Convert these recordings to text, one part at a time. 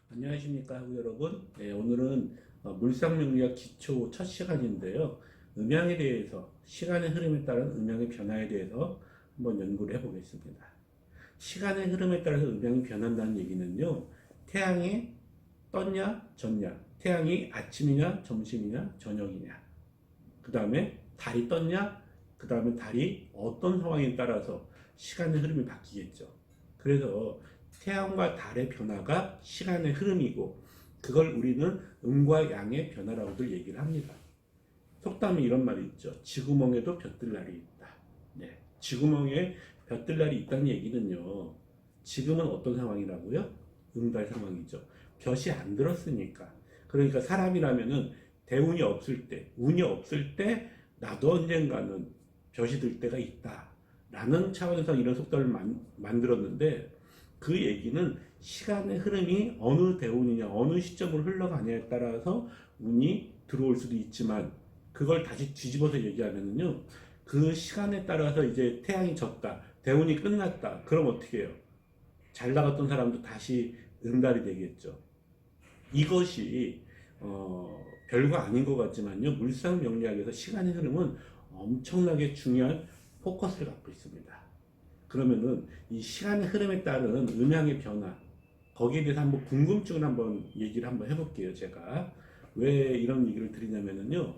안녕하십니까 여러분. 네, 오늘은 물상명리학 기초 첫 시간인데요. 음양에 대해서 시간의 흐름에 따른 음양의 변화에 대해서 한번 연구를 해보겠습니다. 시간의 흐름에 따라서 음양이 변한다는 얘기는요, 태양이 떴냐 졌냐, 태양이 아침이냐 점심이냐 저녁이냐, 그 다음에 달이 떴냐, 그 다음에 달이 어떤 상황에 따라서 시간의 흐름이 바뀌겠죠. 그래서 태양과 달의 변화가 시간의 흐름이고, 그걸 우리는 음과 양의 변화라고도 얘기를 합니다. 속담에 이런 말이 있죠. 지구멍에도 볕들날이 있다. 네, 지구멍에 볕들날이 있다는 얘기는요, 지금은 어떤 상황이라고요? 응달 상황이죠. 볕이 안 들었으니까. 그러니까 사람이라면은 대운이 없을 때, 운이 없을 때 나도 언젠가는 볕이 들 때가 있다 라는 차원에서 이런 속담을 만들었는데, 그 얘기는 시간의 흐름이 어느 대운이냐, 어느 시점으로 흘러가냐에 따라서 운이 들어올 수도 있지만, 그걸 다시 뒤집어서 얘기하면은요, 그 시간에 따라서 이제 태양이 졌다, 대운이 끝났다, 그럼 어떻게 해요? 잘 나갔던 사람도 다시 응달이 되겠죠. 이것이 별거 아닌 것 같지만요, 물상명리학에서 시간의 흐름은 엄청나게 중요한 포커스를 갖고 있습니다. 그러면은 이 시간의 흐름에 따른 음양의 변화, 거기에 대해서 한번 궁금증을 한번 얘기를 한번 해볼게요. 제가 왜 이런 얘기를 드리냐면은요,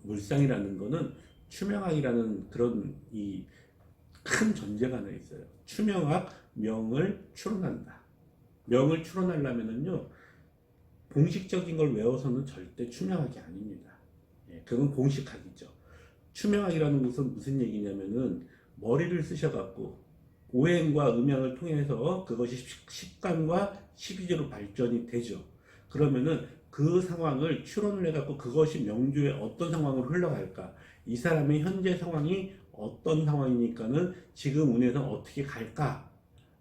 물상이라는 거는 추명학이라는 그런 이 큰 전제가 하나 있어요. 추명학, 명을 추론한다. 명을 추론하려면은요, 공식적인 걸 외워서는 절대 추명학이 아닙니다. 예, 그건 공식학이죠. 추명학이라는 것은 무슨 얘기냐면은 머리를 쓰셔갖고 오행과 음양을 통해서 그것이 십간과 십이지로 발전이 되죠. 그러면은 그 상황을 추론을 해갖고 그것이 명주에 어떤 상황으로 흘러갈까, 이 사람의 현재 상황이 어떤 상황이니까는 지금 운에서 어떻게 갈까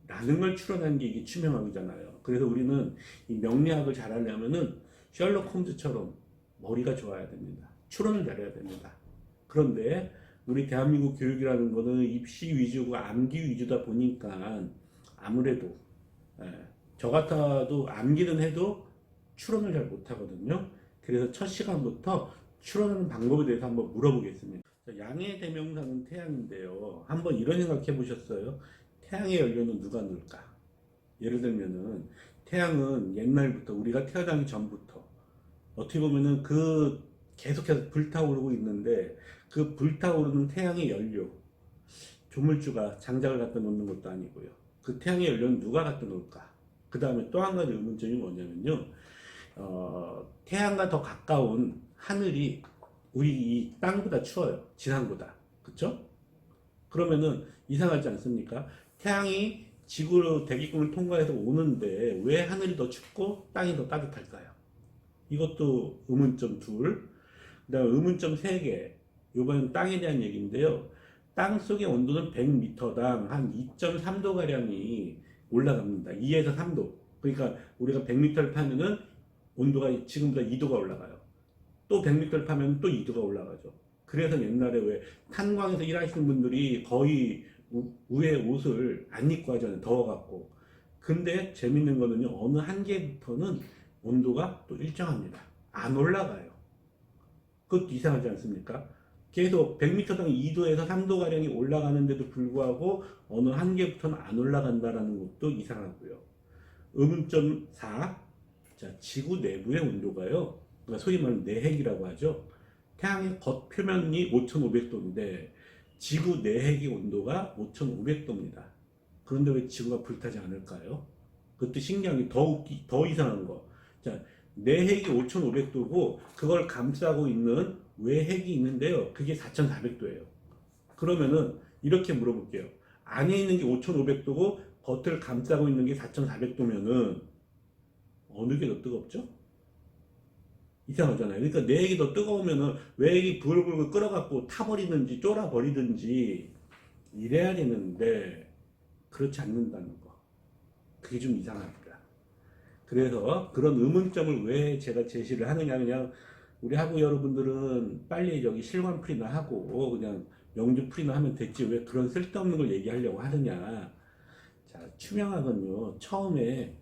라는 걸 추론하는 게 이게 추명학이잖아요. 그래서 우리는 이 명리학을 잘하려면은 셜록 홈즈처럼 머리가 좋아야 됩니다. 추론을 잘해야 됩니다. 그런데 우리 대한민국 교육이라는 거는 입시 위주고 암기 위주다 보니까 아무래도 예, 저 같아도 암기는 해도 추론을 잘 못하거든요. 그래서 첫 시간부터 추론하는 방법에 대해서 한번 물어보겠습니다. 양의 대명사는 태양인데요. 한번 이런 생각 해보셨어요? 태양의 연료는 누가 넣을까? 예를 들면은 태양은 옛날부터, 우리가 태어나기 전부터 어떻게 보면은 그 계속해서 불타오르고 있는데, 그 불타오르는 태양의 연료, 조물주가 장작을 갖다 놓는 것도 아니고요. 그 태양의 연료는 누가 갖다 놓을까? 그 다음에 또 한 가지 의문점이 뭐냐면요, 태양과 더 가까운 하늘이 우리 이 땅보다 추워요. 지상보다. 그쵸? 그러면은 이상하지 않습니까? 태양이 지구로 대기권을 통과해서 오는데 왜 하늘이 더 춥고 땅이 더 따뜻할까요? 이것도 의문점 둘. 그 다음 의문점 세 개. 이번엔 땅에 대한 얘기인데요. 땅 속의 온도는 100m당 한 2.3도가량이 올라갑니다. 2에서 3도. 그러니까 우리가 100m를 파면은 온도가 지금보다 2도가 올라가요. 또 100m를 파면 또 2도가 올라가죠. 그래서 옛날에 왜 탄광에서 일하시는 분들이 거의 위에 옷을 안 입고 하잖아요. 더워갖고. 근데 재밌는 거는요, 어느 한계부터는 온도가 또 일정합니다. 안 올라가요. 그것도 이상하지 않습니까? 계속 100m당 2도에서 3도가량이 올라가는데도 불구하고 어느 한계부터는 안 올라간다는 것도 이상하고요. 의문점 4. 자, 지구 내부의 온도가요, 그러니까 소위 말하는 내핵이라고 하죠. 태양의 겉표면이 5500도인데 지구 내핵의 온도가 5500도입니다. 그런데 왜 지구가 불타지 않을까요? 그것도 신기한 게 더 이상한 거. 자, 내핵이 5500도고 그걸 감싸고 있는 외핵이 있는데요. 그게 4400도예요. 그러면은 이렇게 물어볼게요. 안에 있는 게 5500도고 겉을 감싸고 있는 게 4400도면은 어느 게 더 뜨겁죠? 이상하잖아요. 그러니까 내핵이 더 뜨거우면은 외핵이 불불 끓어갖고 타버리든지 쫄아버리든지 이래야 되는데 그렇지 않는다는 거. 그게 좀 이상합니다. 그래서 그런 의문점을 왜 제가 제시를 하느냐, 그냥 우리 학우 여러분들은 빨리 여기 실관풀이나 하고 그냥 명주풀이나 하면 됐지 왜 그런 쓸데없는 걸 얘기하려고 하느냐. 자, 추명학은요, 처음에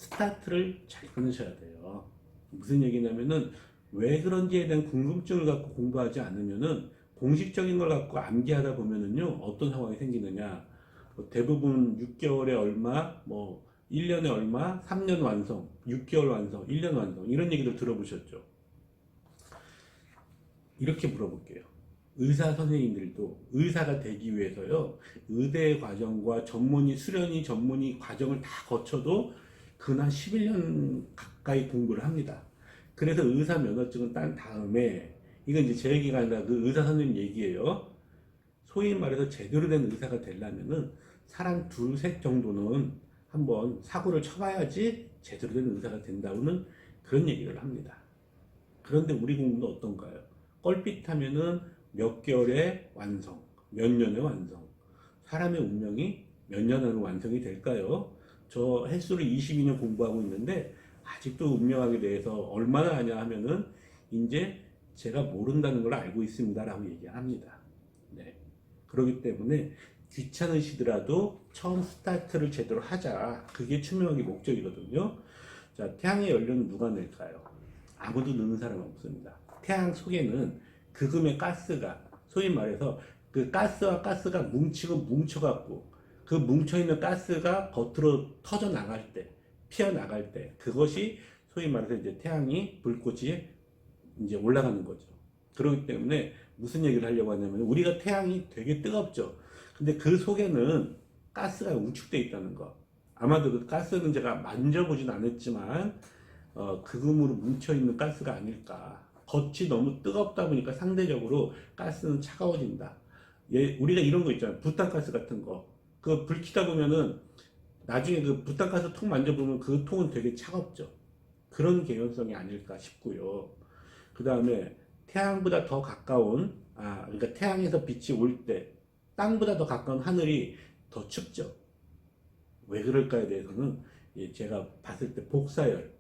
스타트를 잘 끊으셔야 돼요. 무슨 얘기냐면은 왜 그런지에 대한 궁금증을 갖고 공부하지 않으면은 공식적인 걸 갖고 암기하다 보면은요 어떤 상황이 생기느냐, 뭐 대부분 6개월에 얼마, 뭐 1년에 얼마, 3년 완성, 6개월 완성, 1년 완성 이런 얘기들 들어보셨죠? 이렇게 물어볼게요. 의사 선생님들도 의사가 되기 위해서요 의대 과정과 전문의 수련의 전문의 과정을 다 거쳐도 근한 11년 가까이 공부를 합니다. 그래서 의사 면허증을 딴 다음에, 이건 이제 제 얘기가 아니라 그 의사 선생님 얘기예요. 소위 말해서 제대로 된 의사가 되려면은 사람 둘, 셋 정도는 한번 사고를 쳐봐야지 제대로 된 의사가 된다고는 그런 얘기를 합니다. 그런데 우리 공부는 어떤가요? 껄핏하면은 몇 개월에 완성, 몇 년에 완성. 사람의 운명이 몇 년 안에 완성이 될까요? 저 횟수를 22년 공부하고 있는데 아직도 운명학에 대해서 얼마나 아냐 하면은 이제 제가 모른다는 걸 알고 있습니다라고 얘기합니다. 네. 그렇기 때문에 귀찮으시더라도 처음 스타트를 제대로 하자. 그게 투명학의 목적이거든요. 자, 태양의 연료는 누가 낼까요? 아무도 넣는 사람 없습니다. 태양 속에는 극음의 가스가, 소위 말해서 그 가스와 가스가 뭉치고 뭉쳐갖고 그 뭉쳐있는 가스가 겉으로 터져 나갈 때, 피어 나갈 때, 그것이 소위 말해서 이제 태양이 불꽃이 이제 올라가는 거죠. 그렇기 때문에 무슨 얘기를 하려고 하냐면, 우리가 태양이 되게 뜨겁죠. 근데 그 속에는 가스가 우측돼 있다는 거. 아마도 그 가스는 제가 만져보진 않았지만 극음으로 뭉쳐있는 가스가 아닐까. 겉이 너무 뜨겁다 보니까 상대적으로 가스는 차가워진다. 예, 우리가 이런 거 있잖아요. 부탄가스 같은 거. 그 불 켜다 보면은 나중에 그 부탄가스 통 만져보면 그 통은 되게 차갑죠. 그런 개연성이 아닐까 싶고요. 그 다음에 태양보다 더 가까운, 그러니까 태양에서 빛이 올 때 땅보다 더 가까운 하늘이 더 춥죠. 왜 그럴까에 대해서는 제가 봤을 때 복사열,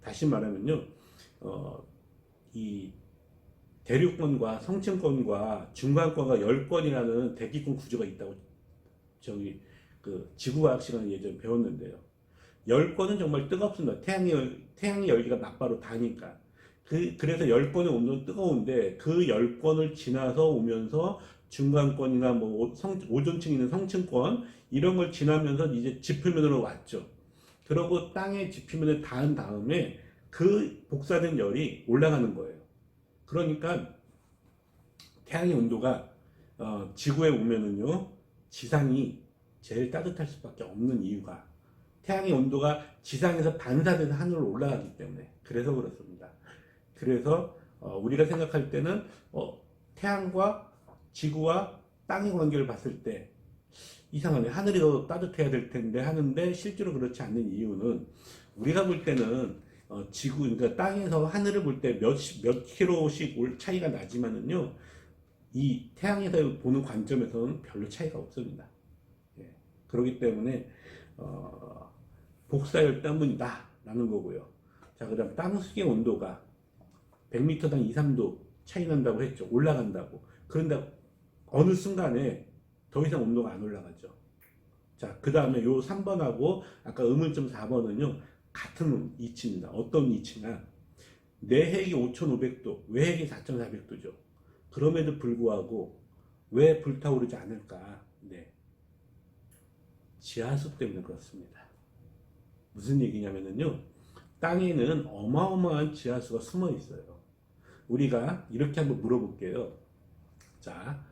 다시 말하면요, 이 대륙권과 성층권과 중간권과 열권이라는 대기권 구조가 있다고 저기 그 지구과학 시간에 예전에 배웠는데요. 열권은 정말 뜨겁습니다. 태양의 열기가 맞바로 다니까. 그래서 열권의 온도는 뜨거운데 그 열권을 지나서 오면서 중간권이나 뭐 오존층 있는 성층권 이런 걸 지나면서 이제 지표면으로 왔죠. 그러고 땅의 지표면에 닿은 다음에 그 복사된 열이 올라가는 거예요. 그러니까 태양의 온도가 지구에 오면은요 지상이 제일 따뜻할 수밖에 없는 이유가 태양의 온도가 지상에서 반사돼서 하늘로 올라가기 때문에 그래서 그렇습니다. 그래서 우리가 생각할 때는 태양과 지구와 땅의 관계를 봤을 때 이상하네, 하늘이 더 따뜻해야 될 텐데 하는데 실제로 그렇지 않는 이유는 우리가 볼 때는 지구, 그러니까 땅에서 하늘을 볼 때 몇 킬로씩 차이가 나지만은요 이 태양에서 보는 관점에서는 별로 차이가 없습니다. 예. 그렇기 때문에 복사열 때문이다 라는 거고요. 자, 그 다음 땅속의 온도가 100m당 2, 3도 차이 난다고 했죠. 올라간다고. 그런데 어느 순간에 더 이상 온도가 안 올라가죠. 자, 그 다음에 요 3번하고 아까 의문점 4번은요 같은 이치입니다. 어떤 이치냐, 내핵이 5500도, 외핵이 4400도죠. 그럼에도 불구하고 왜 불타오르지 않을까? 네, 지하수 때문에 그렇습니다. 무슨 얘기냐면요 땅에는 어마어마한 지하수가 숨어 있어요. 우리가 이렇게 한번 물어볼게요. 자,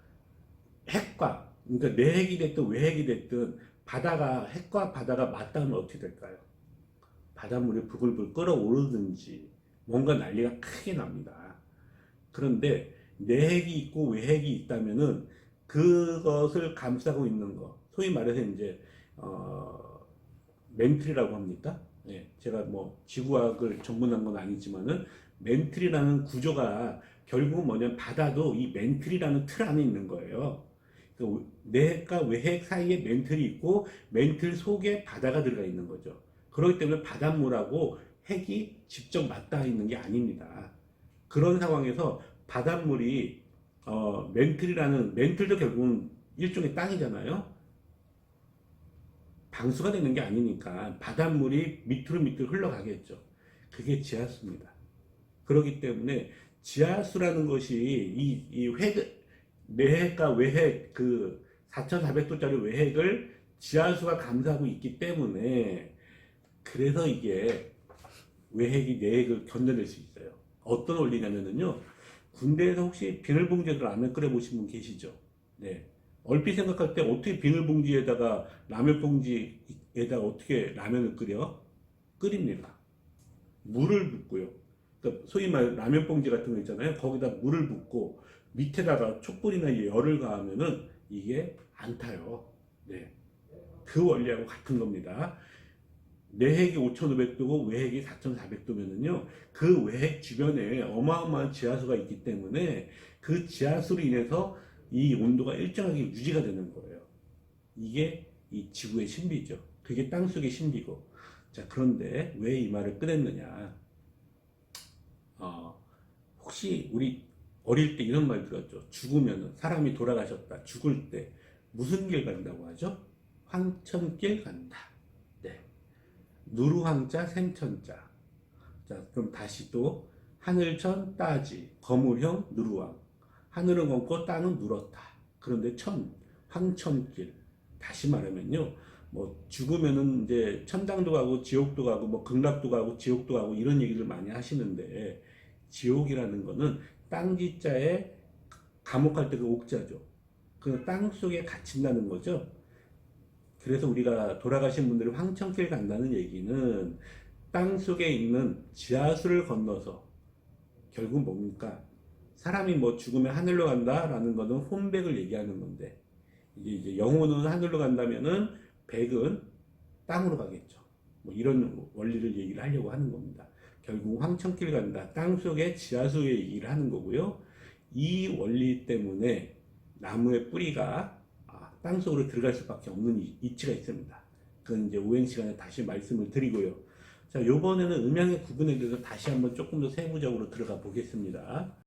핵과, 그러니까 내핵이 됐든 외핵이 됐든 핵과 바다가 맞닿으면 어떻게 될까요? 바닷물이 부글부글 끓어오르든지 뭔가 난리가 크게 납니다. 그런데 내핵이 있고 외핵이 있다면은 그것을 감싸고 있는 거, 소위 말해서 이제 멘틀이라고 합니까? 예, 제가 뭐 지구학을 전문한 건 아니지만은 멘틀이라는 구조가 결국은 뭐냐면 바다도 이 멘틀이라는 틀 안에 있는 거예요. 그 내핵과 외핵 사이에 멘틀이 있고 멘틀 속에 바다가 들어가 있는 거죠. 그렇기 때문에 바닷물하고 핵이 직접 맞닿아 있는 게 아닙니다. 그런 상황에서 바닷물이 멘틀도 결국은 일종의 땅이잖아요. 방수가 되는 게 아니니까 바닷물이 밑으로 밑으로 흘러가겠죠. 그게 지하수입니다. 그렇기 때문에 지하수라는 것이 이 내핵과 외핵, 그 4,400도짜리 외핵을 지하수가 감싸고 있기 때문에, 그래서 이게 외핵이 내핵을 견뎌낼 수 있어요. 어떤 원리냐면요, 군대에서 혹시 비닐봉지에서 라면 끓여 보신 분 계시죠? 네. 얼핏 생각할 때 어떻게 비닐봉지에다가 라면 봉지에다가 어떻게 라면을 끓입니다. 물을 붓고요. 그러니까 소위 말 라면 봉지 같은 거 있잖아요. 거기다 물을 붓고 밑에다가 촛불이나 열을 가하면은 이게 안 타요. 네. 그 원리하고 같은 겁니다. 내핵이 5,500도고 외핵이 4,400도면은요, 그 외핵 주변에 어마어마한 지하수가 있기 때문에 그 지하수로 인해서 이 온도가 일정하게 유지가 되는 거예요. 이게 이 지구의 신비죠. 그게 땅속의 신비고. 자, 그런데 왜 이 말을 꺼냈느냐? 혹시 우리 어릴 때 이런 말 들었죠? 죽으면 사람이 돌아가셨다. 죽을 때 무슨 길 간다고 하죠? 황천길 간다. 네. 누루황자 생천자. 자, 그럼 다시 또 하늘천 따지 거물형 누루황. 하늘은 검고 땅은 누렇다. 그런데 황천길. 다시 말하면요, 뭐 죽으면은 이제 천당도 가고 지옥도 가고 뭐 극락도 가고 지옥도 가고 이런 얘기를 많이 하시는데, 지옥이라는 거는 땅지자에 감옥할 때 그 옥자죠. 그 땅 속에 갇힌다는 거죠. 그래서 우리가 돌아가신 분들이 황천길 간다는 얘기는 땅 속에 있는 지하수를 건너서, 결국 뭡니까? 사람이 뭐 죽으면 하늘로 간다라는 거는 혼백을 얘기하는 건데, 이제 영혼은 하늘로 간다면은 백은 땅으로 가겠죠. 뭐 이런 원리를 얘기를 하려고 하는 겁니다. 결국 황천길 간다, 땅 속에 지하수의 얘기를 하는 거고요. 이 원리 때문에 나무의 뿌리가 땅 속으로 들어갈 수밖에 없는 이치가 있습니다. 그건 이제 오행 시간에 다시 말씀을 드리고요. 자, 요번에는 음양의 구분에 대해서 다시 한번 조금 더 세부적으로 들어가 보겠습니다.